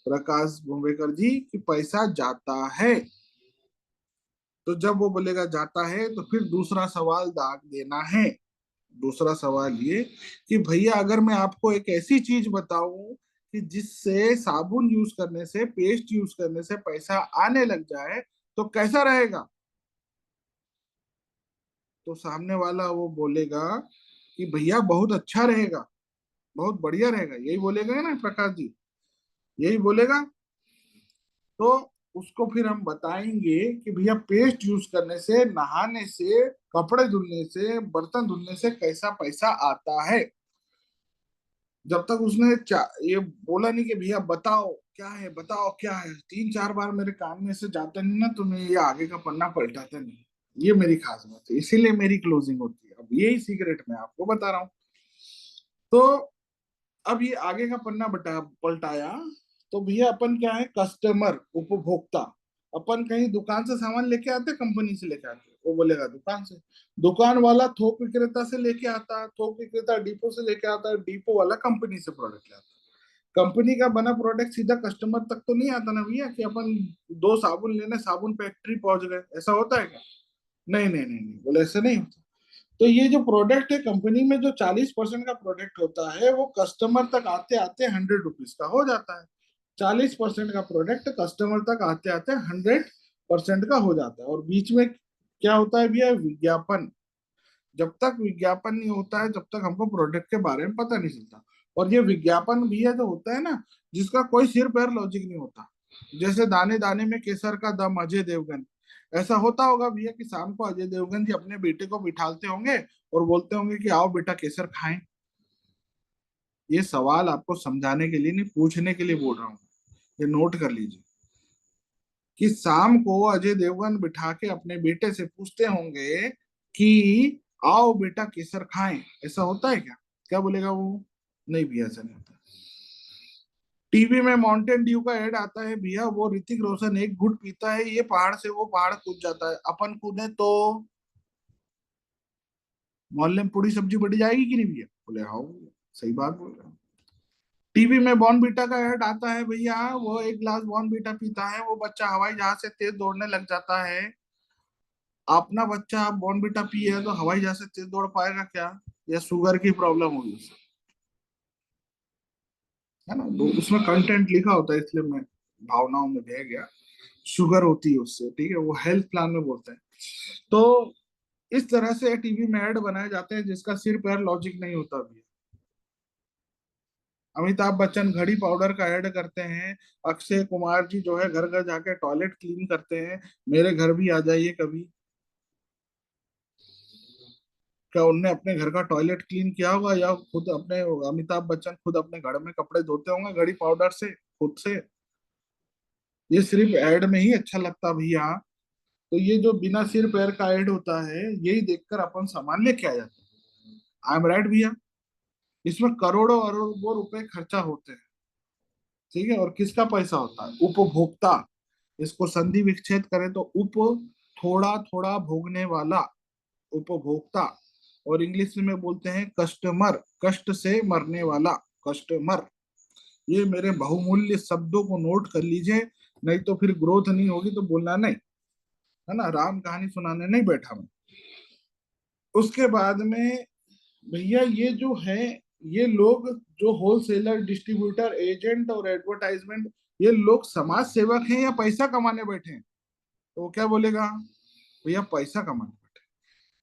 प्रकाश भुवेकर जी, कि पैसा जाता है। तो जब वो बोलेगा जाता है तो फिर दूसरा सवाल दाग देना है। दूसरा सवाल ये कि भैया अगर मैं आपको एक ऐसी चीज बताऊं कि जिससे साबुन यूज करने से, पेस्ट यूज करने से पैसा आने लग जाए, तो कैसा रहेगा? तो सामने वाला वो बोलेगा कि भैया बहुत अच्छा रहेगा, बहुत बढ़िया रहेगा, यही बोलेगा ना प्रकाश जी? यही बोलेगा। तो उसको फिर हम बताएंगे कि भैया पेस्ट यूज करने से, नहाने से, कपड़े धुलने से, बर्तन धुलने से कैसा पैसा आता है। जब तक उसने ये बोला नहीं कि भैया बताओ क्या है, बताओ क्या है, 3-4 बार मेरे कान में से जाता नहीं ना, तो मैं ये आगे का पन्ना पलटाता नहीं। ये मेरी खास बात है, इसीलिए मेरी क्लोजिंग होती है। अब यही सीक्रेट मैं आपको बता रहा हूँ। तो अब ये आगे का पन्ना बटा पलटाया, तो भैया अपन क्या है, कस्टमर, उपभोक्ता। अपन कहीं दुकान से सामान लेके आते, कंपनी से लेके आते? वो बोलेगा दुकान से। दुकान वाला थोक विक्रेता से लेके आता, थोक विक्रेता डिपो से लेके आता, डिपो वाला कंपनी से प्रोडक्ट लाता। कंपनी का बना प्रोडक्ट सीधा कस्टमर तक तो नहीं आता ना भैया, कि अपन दो साबुन लेने साबुन फैक्ट्री पहुंच गए, ऐसा होता है क्या? नहीं नहीं नहीं नहीं, बोले ऐसे नहीं होता। तो ये जो प्रोडक्ट है कंपनी में, जो 40% का प्रोडक्ट होता है, वो कस्टमर तक आते आते 100 रुपीज का हो जाता है। 40% का प्रोडक्ट कस्टमर तक आते आते 100% का हो जाता है। और बीच में क्या होता है भैया? विज्ञापन। जब तक विज्ञापन नहीं होता है, जब तक हमको प्रोडक्ट के बारे में पता नहीं चलता। और ये विज्ञापन भैया जो होता है ना, जिसका कोई सिर पैर लॉजिक नहीं होता, जैसे दाने दाने में केसर का दम, अजय देवगन। ऐसा होता होगा भैया कि शाम को अजय देवगन जी अपने बेटे को बिठाते होंगे और बोलते होंगे कि आओ बेटा केसर खाएं। ये सवाल आपको समझाने के लिए नहीं, पूछने के लिए बोल रहा हूँ। ये नोट कर लीजिए कि शाम को अजय देवगन बिठा के अपने बेटे से पूछते होंगे कि आओ बेटा केसर खाएं। ऐसा होता है क्या? क्या बोलेगा वो? नहीं भैया ऐसा नहीं होता। टीवी में माउंटेन ड्यू का ऐड आता है भैया, वो ऋतिक रोशन एक घुट पीता है, ये पहाड़ से वो पहाड़ कूद जाता है, अपन कूदे तो मोहल्ले में पूरी सब्जी बढ़ जाएगी कि नहीं भैया? बोले हाँ। सही बात बोल रहे हो। टीवी में बॉर्नवीटा का ऐड आता है भैया, वो एक गिलास बॉर्नवीटा पीता है, वो बच्चा हवाई जहाज से तेज दौड़ने लग जाता है। अपना बच्चा बॉर्नवीटा पिए तो हवाई जहाज से तेज दौड़ पाएगा क्या? या शुगर की प्रॉब्लम होगी उसे? है ना? तो उसमें कंटेंट लिखा होता है, इसलिए मैं भावनाओं में बह गया। शुगर होती है उससे, ठीक है, वो हेल्थ प्लान में बोलते हैं। तो इस तरह से टीवी में ऐड बनाए जाते हैं जिसका सिर पैर लॉजिक नहीं होता भी। अमिताभ बच्चन घड़ी पाउडर का ऐड करते हैं। अक्षय कुमार जी जो है घर घर जाके टॉयलेट क्लीन करते हैं, मेरे घर भी आ जाइए कभी। क्या उनने अपने घर का टॉयलेट क्लीन किया होगा, या खुद अपने, अमिताभ बच्चन खुद अपने घर में कपड़े धोते होंगे घड़ी पाउडर से खुद से? ये सिर्फ ऐड में ही अच्छा लगता भैया। तो ये जो बिना सिर पैर का ऐड होता है, यही देखकर अपन सामान लेके आ जाते हैं। आई एम राइट भैया? इसमें करोड़ों अरबों रुपए खर्चा होते हैं। ठीक है, और किसका पैसा होता है? उपभोक्ता। इसको संधि विच्छेद करें तो उप, थोड़ा थोड़ा भोगने वाला, उपभोक्ता। और इंग्लिश में बोलते हैं कस्टमर, कष्ट से मरने वाला, कस्टमर। ये मेरे बहुमूल्य शब्दों को नोट कर लीजिए, नहीं तो फिर ग्रोथ नहीं होगी तो बोलना नहीं। है ना? राम कहानी सुनाने नहीं बैठा मैं। उसके बाद में भैया ये जो है, ये लोग जो होलसेलर, डिस्ट्रीब्यूटर, एजेंट और एडवर्टाइजमेंट, ये लोग समाज सेवक हैं या पैसा कमाने बैठे हैं? तो वो क्या बोलेगा, भैया पैसा कमाना।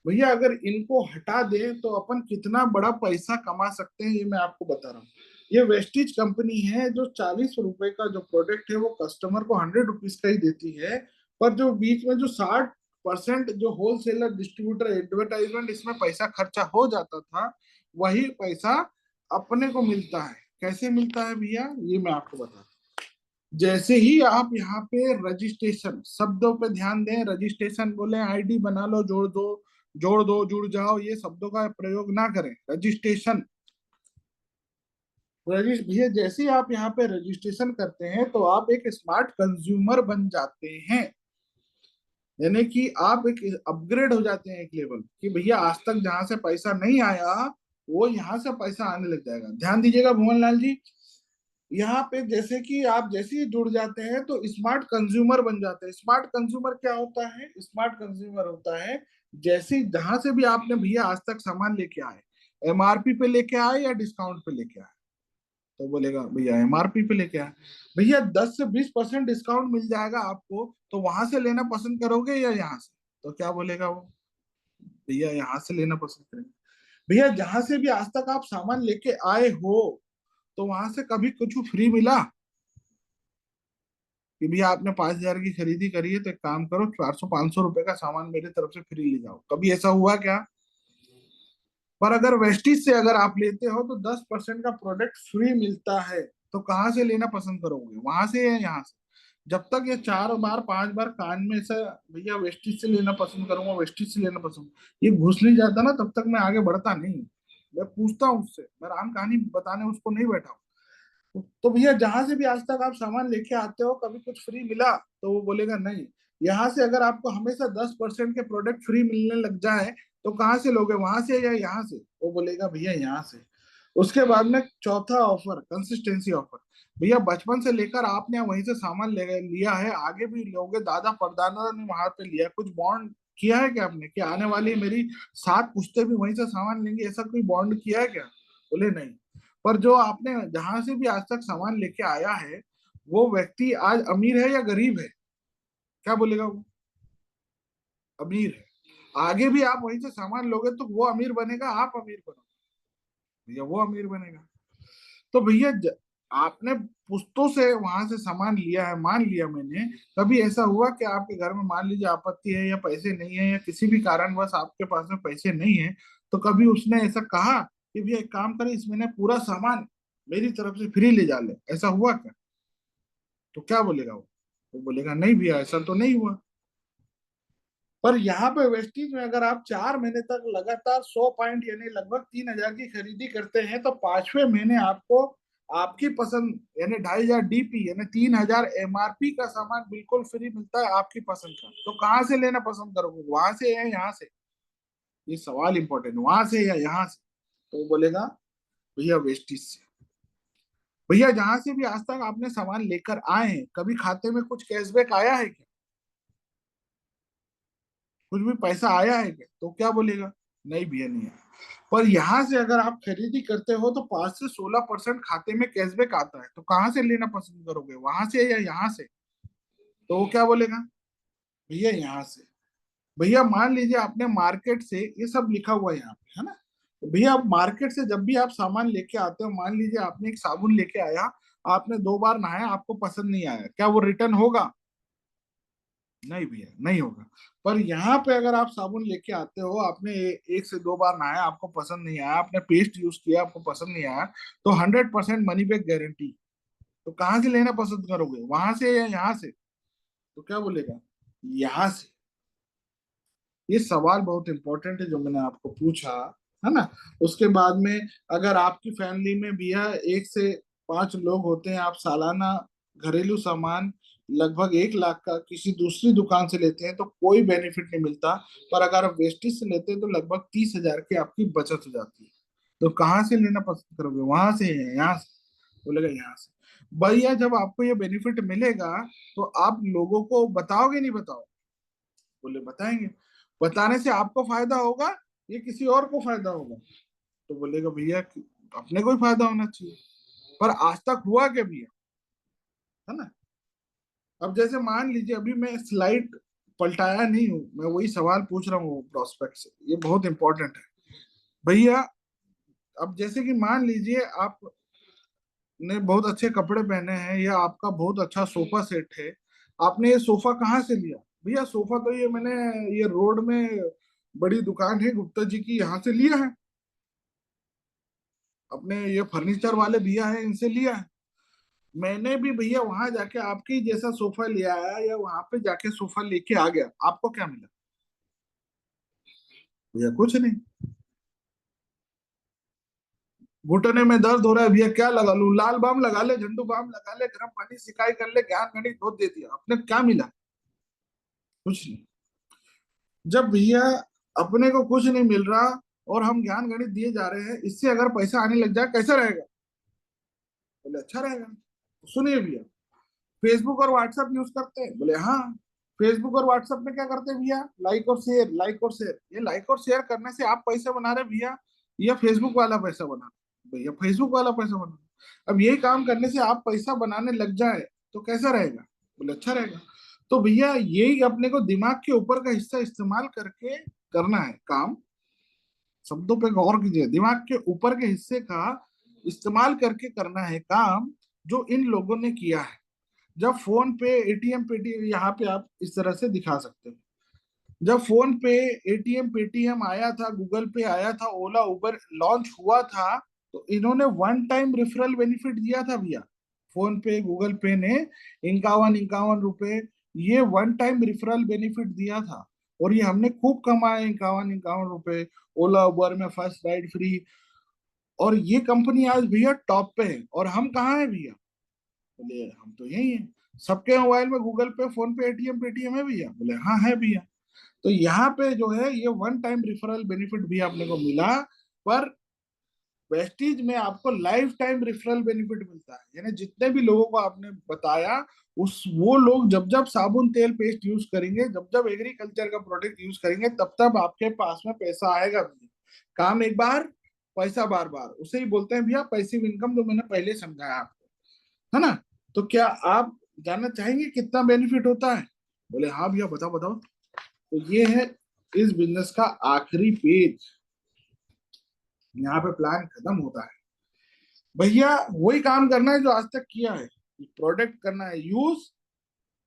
भैया अगर इनको हटा दें तो अपन कितना बड़ा पैसा कमा सकते हैं, ये मैं आपको बता रहा हूँ। ये वेस्टीज कंपनी है जो 40 रुपए का जो प्रोडक्ट है वो कस्टमर को 100 रुपीज का ही देती है, पर जो बीच में जो 60% जो होलसेलर डिस्ट्रीब्यूटर एडवर्टाइजमेंट इसमें पैसा खर्चा हो जाता था, वही पैसा अपने को मिलता है। कैसे मिलता है भैया, ये मैं आपको बता रहा हूँ। जैसे ही आप यहाँ पे रजिस्ट्रेशन शब्दों पे ध्यान दें, रजिस्ट्रेशन बोले आईडी बना लो, जोड़ दो, जुड़ जाओ, ये शब्दों का प्रयोग ना करें। रजिस्ट्रेशन, भैया जैसे ही आप यहाँ पे रजिस्ट्रेशन करते हैं तो आप एक स्मार्ट कंज्यूमर बन जाते हैं। यानी कि आप एक अपग्रेड हो जाते हैं एक लेवल, कि भैया आज तक जहां से पैसा नहीं आया वो यहाँ से पैसा आने लग जाएगा। ध्यान दीजिएगा भुवन लाल जी, यहाँ पे जैसे कि आप जैसे ही जुड़ जाते हैं तो स्मार्ट कंज्यूमर बन जाते हैं। स्मार्ट कंज्यूमर क्या होता है, स्मार्ट कंज्यूमर होता है जैसे जहां से भी आपने भैया आज तक सामान लेके आए, एमआरपी पे लेके आए या डिस्काउंट पे लेके आए, तो बोलेगा भैया एमआरपी पे लेके आए। भैया 10 से 20% डिस्काउंट मिल जाएगा आपको, तो वहां से लेना पसंद करोगे या यहाँ से, तो क्या बोलेगा वो, भैया यहाँ से लेना पसंद करेंगे। भैया जहां से भी आज तक आप सामान लेके आए हो तो वहां से कभी कुछ फ्री मिला, कि भैया आपने 5,000 की खरीदी करी है तो एक काम करो 400 500 रुपए का सामान मेरी तरफ से फ्री ले जाओ, कभी ऐसा हुआ क्या। पर अगर वेस्टिज से अगर आप लेते हो तो 10% का प्रोडक्ट फ्री मिलता है, तो कहाँ से लेना पसंद करोगे, वहां से या यहाँ से। जब तक ये 4 बार 5 बार कान में से भैया वेस्टिज से लेना पसंद करूंगा, वेस्टिज से लेना पसंद, ये घुस नहीं जाता ना, तब तक मैं आगे बढ़ता नहीं। मैं पूछता हूँ उससे, मैं राम कहानी बताने उसको नहीं बैठा हूँ। तो भैया जहां से भी आज तक आप सामान लेके आते हो कभी कुछ फ्री मिला, तो वो बोलेगा नहीं। यहाँ से अगर आपको हमेशा 10% के प्रोडक्ट फ्री मिलने लग जाए तो कहाँ से लोगे, वहां से या यहाँ से, वो बोलेगा भैया यहाँ से। उसके बाद में चौथा ऑफर, कंसिस्टेंसी ऑफर। भैया बचपन से लेकर आपने वहीं से सामान लिया है, आगे भी लोगे, दादा परदादा ने वहां पे लिया, कुछ बॉन्ड किया है क्या आपने, कि आने वाली मेरी 7 पुश्ते भी वहीं से सामान लेंगे, ऐसा कोई बॉन्ड किया है क्या, बोले नहीं। पर जो आपने जहां से भी आज तक सामान लेके आया है वो व्यक्ति आज अमीर है या गरीब है, क्या बोलेगा वो, अमीर है। आगे भी आप वहीं से सामान लोगे तो वो अमीर बनेगा, आप अमीर बनोगे, भैया वो अमीर बनेगा। तो भैया आपने पुश्तों से वहां से सामान लिया है, मान लिया मैंने, कभी ऐसा हुआ कि आपके घर में मान लीजिए आपत्ति है या पैसे नहीं है या किसी भी कारणवश आपके पास में पैसे नहीं है, तो कभी उसने ऐसा कहा कि भैया एक काम करें इसमें ना पूरा सामान मेरी तरफ से फ्री ले जा ले, ऐसा हुआ क्या, तो क्या बोलेगा वो बोलेगा नहीं भैया ऐसा तो नहीं हुआ। पर यहाँ पे वेस्टीज में अगर आप 4 महीने तक लगातार 100 पॉइंट यानी लगभग 3,000 की खरीदी करते हैं तो 5वें महीने आपको आपकी पसंद यानी 2,500 डीपी यानी 3,000 एमआरपी का सामान बिल्कुल फ्री मिलता है आपकी पसंद का, तो कहाँ से लेना पसंद करोगे, वहां से या यहाँ से, ये सवाल इंपॉर्टेंट, वहां से या यहाँ से। तो वो बोलेगा भैया वेस्टीज से। भैया जहां से भी आज तक आपने सामान लेकर आए हैं कभी खाते में कुछ कैशबैक आया है क्या, कुछ भी पैसा आया है क्या, तो क्या बोलेगा नहीं भैया नहीं आया। पर यहाँ से अगर आप खरीदी करते हो तो 5 से 16% खाते में कैशबैक आता है, तो कहाँ से लेना पसंद करोगे, वहां से या यहाँ से, तो वो क्या बोलेगा भैया यहाँ से। भैया मान लीजिए आपने मार्केट से, ये सब लिखा हुआ है यहाँ पे है ना, तो भैया आप मार्केट से जब भी आप सामान लेके आते हो, मान लीजिए आपने एक साबुन लेके आया, आपने 2 बार नहाया आपको पसंद नहीं आया, क्या वो रिटर्न होगा, नहीं भैया नहीं होगा। पर यहाँ पे अगर आप साबुन लेके आते हो, आपने 1 से 2 बार नहाया आपको पसंद नहीं आया, आपने पेस्ट यूज किया आपको पसंद नहीं आया, तो 100% मनी बैक गारंटी, तो कहाँ से लेना पसंद करोगे, वहां से या यहाँ से, तो क्या बोलेगा यहाँ से। ये सवाल बहुत इंपॉर्टेंट है जो मैंने आपको पूछा, है ना। उसके बाद में अगर आपकी फैमिली में भैया 1 से 5 लोग होते हैं, आप सालाना घरेलू सामान लगभग 1 लाख का किसी दूसरी दुकान से लेते हैं तो कोई बेनिफिट नहीं मिलता, पर अगर आप वेस्टिज से लेते हैं तो लगभग 30,000 की आपकी बचत हो जाती है। तो कहाँ से लेना पसंद करोगे, वहां से या यहाँ से, बोलेगा यहाँ से। भैया जब आपको ये बेनिफिट मिलेगा तो आप लोगों को बताओगे नहीं बताओ, बोले बताएंगे। बताने से आपको फायदा होगा ये किसी और को फायदा होगा, तो बोलेगा भैया अपने को ही फायदा होना चाहिए। पर आज तक हुआ क्या भैया, है ना। अब जैसे मान लीजिए अभी मैं स्लाइड पलटाया नहीं हूँ, मैं वही सवाल पूछ रहा हूँ प्रोस्पेक्ट से, ये बहुत इंपॉर्टेंट है भैया। अब जैसे कि मान लीजिए आपने बहुत अच्छे कपड़े पहने हैं या आपका बहुत अच्छा सोफा सेट है, आपने ये सोफा कहाँ से लिया? भैया सोफा तो ये मैंने, ये रोड में बड़ी दुकान है गुप्ता जी की, यहाँ से लिया है, अपने ये फर्नीचर वाले भैया है इनसे लिया है। मैंने भी भैया वहां जाके आपके ही जैसा सोफा ले आया या वहां पे जाके सोफा लेके आ गया, आपको क्या मिला? भैया कुछ नहीं। घुटने में दर्द हो रहा है भैया, क्या लगा लूं? लाल बाम लगा ले, झंडू बाम लगा ले, गर्म पानी सिकाई कर ले, ज्ञान गणित धो दे दिया, आपने क्या मिला? कुछ नहीं। जब भैया अपने को कुछ नहीं मिल रहा और हम ज्ञान गणित दिए जा रहे हैं, इससे अगर पैसा आने लग जाए कैसा रहेगा? बोले अच्छा रहेगा। तो सुनिए भैया, फेसबुक और व्हाट्सएप यूज करते हैं? बोले हाँ। फेसबुक और व्हाट्सएप में क्या करते हैं भैया? लाइक और शेयर, लाइक और शेयर। ये लाइक और शेयर करने से आप पैसा बना रहे भैया या फेसबुक वाला पैसा बना रहे? भैया फेसबुक वाला पैसा बना रहे। अब यही काम करने से आप पैसा बनाने लग जाए तो कैसा रहेगा? बोले अच्छा रहेगा। तो भैया यही अपने को दिमाग के ऊपर का हिस्सा इस्तेमाल करके करना है काम। शब्दों पे गौर कीजिए, दिमाग के ऊपर के हिस्से का इस्तेमाल करके करना है काम, जो इन लोगों ने किया है। जब फोन पे एटीएम पेटीएम, यहाँ पे आप इस तरह से दिखा सकते हो, जब फोन पे एटीएम पेटीएम आया था, गूगल पे आया था, ओला उबर लॉन्च हुआ था, तो इन्होंने वन टाइम रेफरल बेनिफिट दिया था भैया। फोन पे गूगल पे ने 51-51 रुपए ये वन टाइम रेफरल बेनिफिट दिया था, और ये हमने खूब कमाए 51-51 रुपए। ओला उबर में फर्स्ट राइड फ्री, और ये कंपनी आज भैया टॉप पे है, और हम कहाँ हैं भैया? बोले हम तो यही हैं। सबके मोबाइल में गूगल पे, फोन पे, एटीएम पेटीएम है भैया? बोले हाँ है भैया। तो यहाँ पे जो है ये वन टाइम रिफरल बेनिफिट भी आपने को मिला, पर वेस्टीज में आपको लाइफ टाइम रिफरल बेनिफिट मिलता है। यानी जितने भी लोगों को आपने बताया, उस वो लोग जब जब साबुन तेल पेस्ट यूज करेंगे, जब जब एग्रीकल्चर का प्रोडक्ट यूज करेंगे, तब तब आपके पास में पैसा आएगा भैया। काम एक बार, पैसा बार बार, उसे ही बोलते हैं भैया पैसिव इनकम, जो मैंने पहले समझाया आपको, है ना? तो क्या आप जानना चाहेंगे कितना बेनिफिट होता है? बोले हाँ भैया बताओ बताओ। तो ये है इस बिजनेस का आखिरी पेज, यहाँ पे प्लान खत्म होता है। भैया वही काम करना है जो आज तक किया है, प्रोडक्ट करना है यूज,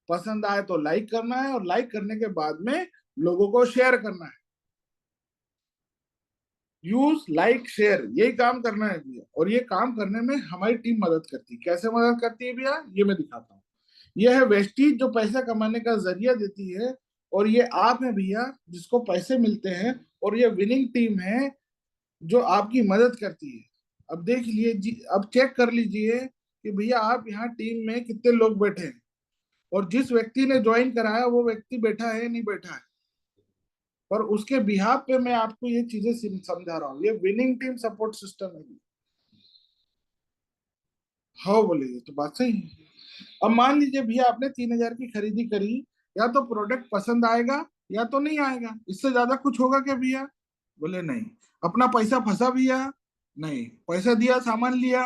पसंद आए तो लाइक करना है, और लाइक करने के बाद में लोगों को शेयर करना है। यूज लाइक शेयर, यही काम करना है भैया। और ये काम करने में हमारी टीम मदद करती है। कैसे मदद करती है भैया, ये मैं दिखाता हूँ। ये है वेस्टीज जो पैसा कमाने का जरिया देती है, और ये आप है भैया जिसको पैसे मिलते हैं, और ये विनिंग टीम है जो आपकी मदद करती है। अब देख लीजिए जी, अब चेक कर लीजिए कि भैया आप यहाँ टीम में कितने लोग बैठे हैं, और जिस व्यक्ति ने ज्वाइन कराया वो व्यक्ति बैठा है नहीं बैठा है, पर उसके बिहाफ पे मैं आपको ये चीजें समझा रहा हूँ। ये विनिंग टीम सपोर्ट सिस्टम है। हाँ बोले ये तो बात सही है। अब मान लीजिए भैया आपने 3,000 की खरीदी करी, या तो प्रोडक्ट पसंद आएगा या तो नहीं आएगा, इससे ज्यादा कुछ होगा क्या भैया? बोले नहीं। अपना पैसा फंसा भैया? नहीं, पैसा दिया सामान लिया,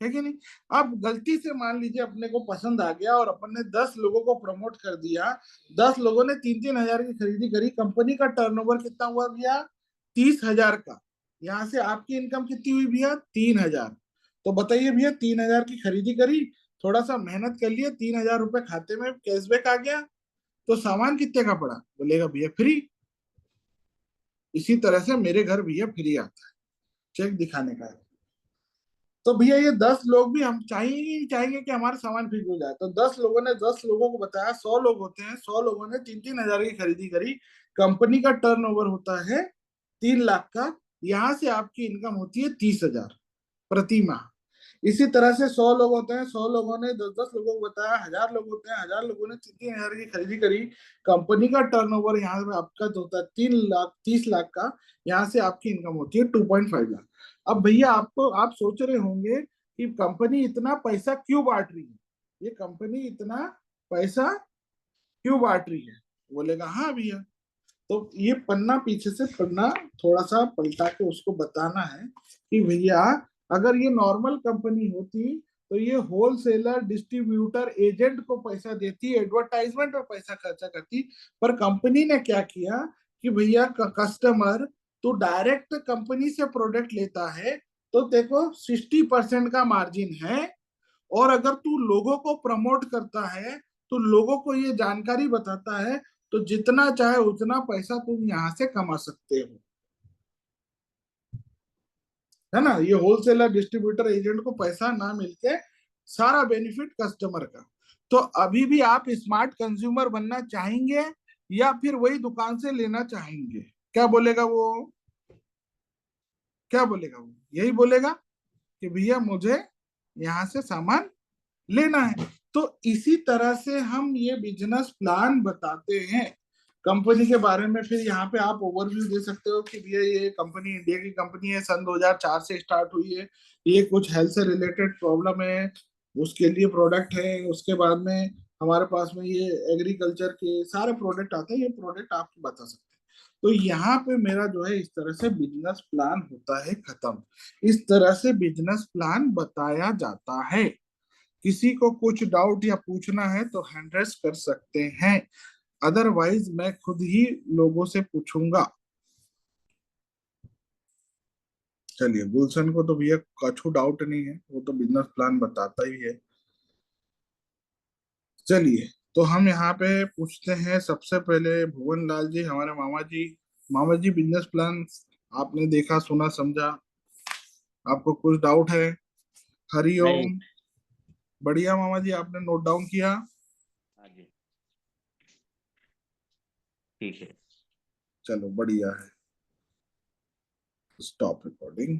है कि नहीं? अब गलती से मान लीजिए अपने को पसंद आ गया और अपन ने 10 लोगों को प्रमोट कर दिया, 10 लोगों ने 3-3 हजार की खरीदी करी, कंपनी का टर्नओवर कितना हुआ भैया? 30,000 का। यहाँ से आपकी इनकम कितनी हुई भैया? 3,000। तो बताइए भैया, 3,000 की खरीदी करी, थोड़ा सा मेहनत कर लिए, 3,000 रुपए खाते में कैशबैक आ गया, तो सामान कितने का पड़ा? बोलेगा भैया फ्री। इसी तरह से मेरे घर भैया फ्री आता है, चेक दिखाने का है। तो भैया ये 10 लोग भी हम चाहेंगे ही नहीं चाहेंगे कि हमारा सामान फ्री हो जाए। तो 10 लोगों ने 10 लोगों को बताया, 100 लोग होते हैं, 100 लोगों ने 3-3 हजार की खरीदी करी। कंपनी का टर्नओवर होता है 3 लाख का। यहाँ से आपकी इनकम होती है 30,000 प्रति माह। इसी तरह से 100 लोग होते हैं, 100 लोगों ने 10-10 लोगों को बताया, 1,000 लोग होते हैं, 1,000 लोगों ने 3-3 हजार की खरीदी करी। कंपनी का टर्नओवर यहाँ पे आपका जो होता है 3 लाख, 30 लाख का। यहाँ से आपकी इनकम होती है 2.5 लाख। अब भैया आपको, आप सोच रहे होंगे कि कंपनी इतना पैसा क्यों बांट रही है, ये कंपनी इतना पैसा क्यों बांट रही है? बोलेगा हाँ भैया। तो ये पन्ना पीछे से पन्ना थोड़ा सा पलटा के उसको बताना है कि भैया अगर ये नॉर्मल कंपनी होती तो ये होलसेलर डिस्ट्रीब्यूटर एजेंट को पैसा देती, एडवर्टाइजमेंट पर पैसा खर्चा करती। पर कंपनी ने क्या किया कि भैया कस्टमर तो डायरेक्ट कंपनी से प्रोडक्ट लेता है तो देखो 60% का मार्जिन है, और अगर तू लोगों को प्रमोट करता है तो लोगों को ये जानकारी बताता है, तो जितना चाहे उतना पैसा तुम यहाँ से कमा सकते हो, है ना। ये होलसेलर डिस्ट्रीब्यूटर एजेंट को पैसा ना मिलके सारा बेनिफिट कस्टमर का। तो अभी भी आप स्मार्ट कंज्यूमर बनना चाहेंगे या फिर वही दुकान से लेना चाहेंगे? क्या बोलेगा वो? क्या बोलेगा वो? यही बोलेगा कि भैया मुझे यहाँ से सामान लेना है। तो इसी तरह से हम ये बिजनेस प्लान बताते हैं कंपनी के बारे में। फिर यहाँ पे आप ओवरव्यू दे सकते हो कि भैया ये कंपनी इंडिया की कंपनी है, सन 2004 से स्टार्ट हुई है, ये कुछ हेल्थ से रिलेटेड प्रॉब्लम है उसके लिए प्रोडक्ट है, उसके बाद में हमारे पास में ये एग्रीकल्चर के सारे प्रोडक्ट आते हैं, ये प्रोडक्ट आपको बता सकते हैं। तो यहाँ पे मेरा जो है इस तरह से बिजनेस प्लान होता है खत्म। इस तरह से बिजनेस प्लान बताया जाता है। किसी को कुछ डाउट या पूछना है तो हैंड रेस कर सकते हैं, अदरवाइज मैं खुद ही लोगों से पूछूंगा। चलिए, गुलशन को तो भैया कछु डाउट नहीं है, वो तो बिजनेस प्लान बताता ही है। चलिए, तो हम यहाँ पे पूछते हैं सबसे पहले भुवन लाल जी, हमारे मामा जी। मामा जी, बिजनेस प्लान आपने देखा, सुना, समझा? आपको कुछ डाउट है? नहीं। हरिओम। बढ़िया मामा जी, आपने नोट डाउन किया? हाँ जी, ठीक है। चलो बढ़िया है। Stop recording.